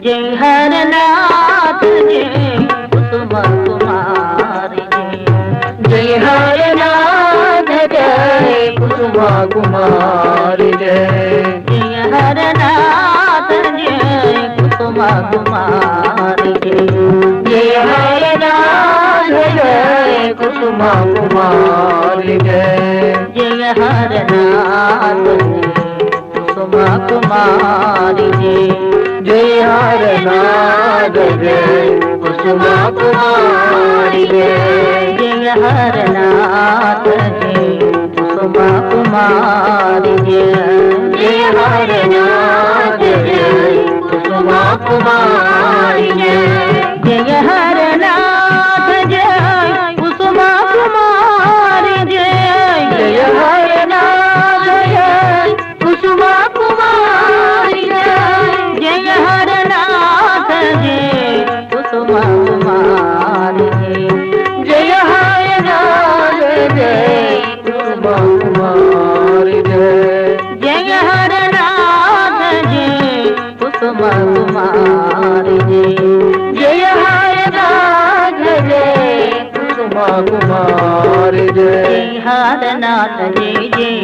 जय हरनाथ जय कुसुम कुमारी जय हरनाथ जय कुसुम कुमारी जय हरनाथ जय कुसुम कुमारी जय हरनाथ जय कुसुम कुमारी जय हरनाथ कुसुम कुमारी जय हरनाथ जय कुसुम कुमारी जय हरनाथ जय कुसुम कुमारी जय हरनाथ जय कुसुम कुमारी जय हरनाथ जय कुसुम कुमारी जय हरनाथ जय कुसुम कुमारी जय हरनाथ जय कुसुम कुमारी जय हरनाथ जय कुसुम कुमारी जय हरनाथ जय कुसुम कुमारी जय हरनाथ जय कुसुम कुमारी जय हरनाथ जय जय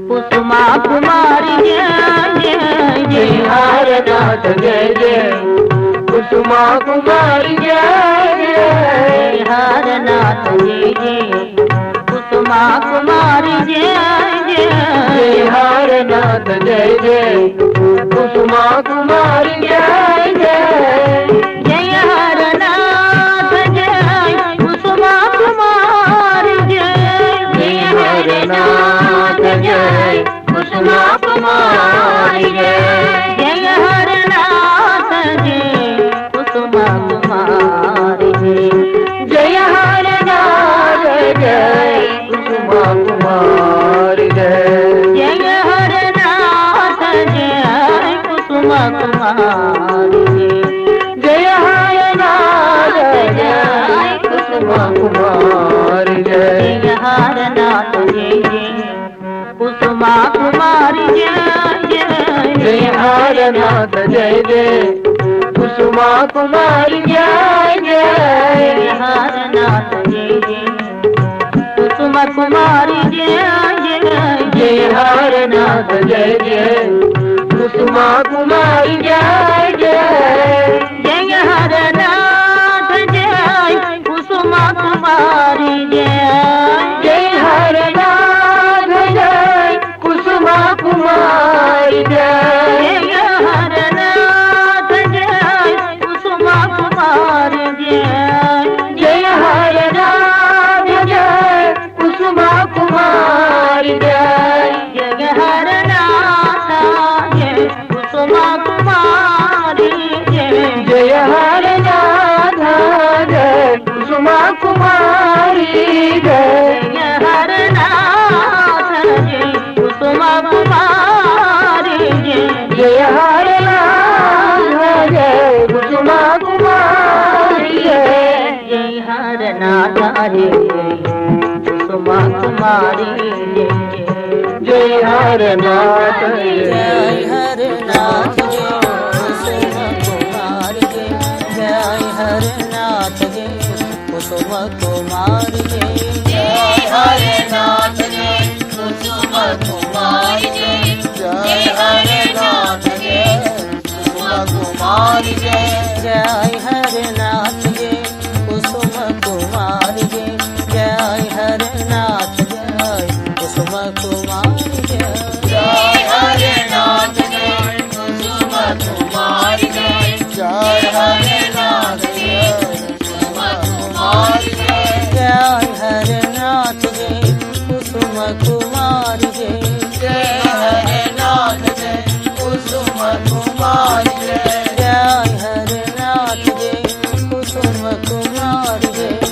कुसुमा कुमारी जय जय हरनाथ जय जय कुसुमा कुमारी जय जय हरनाथ जय जय कुसुमा कुमारी जय जय हरनाथ जय जय कुसुमा कुमारी जय जय जय हरनाथ जय कुसुमा कुमारी जय हरनाथ जय कुसुमा कुमारी जय हरनाथ जय कुसुमा कुमारी जय हरनाथ जय कुसुमा कुमारी जय हरनाथ जय कुसुमा कुमारी जय हरनाथ जय कुसुमा कुमारी जय हरनाथ जय जय कुसुमा कुमारी जय जय हरनाथ जय जय कुसुमा कुमारी जय जय हरनाथ जय जय कुसुमा कुमारी जय जय हरनाथ जय जय कुसुमा कुमारी जय जय जय हरनाथ जय कुसुमा कुमारी जय हरनाथ जय कुसुमा कुमारी जय हरनाथ जय कुसुमा कुमारी जय हरनाथ जय कुसुमा कुमारी जय हरनाथ जय कुसुमा कुमारी जय हरनाथ जय कुसुमा कुमारी जय हरनाथ जय कुसुमा कुमारी जय हरनाथ जय कुसुमा कुमारी जय हरनाथ जय कुसुमा कुमारी जय हरनाथ जय हरनाथ जय हरनाथ जय कुसुम कुमारी जय हरनाथ जय कुसुम कुमारी जय हरनाथ जय कुसुम कुमारी जय हरनाथ जय कुसुम कुमारी जय हरनाथ जय कुसुम कुमारी जय हरनाथ जय कुसुम कुमारी जय हरनाथ जय कुसुम कुमारी जय हरनाथ जय कुसुम कुमारी जय हरनाथ जय कुसुम कुमारी जय हरनाथ जय कुसुम कुमारी जय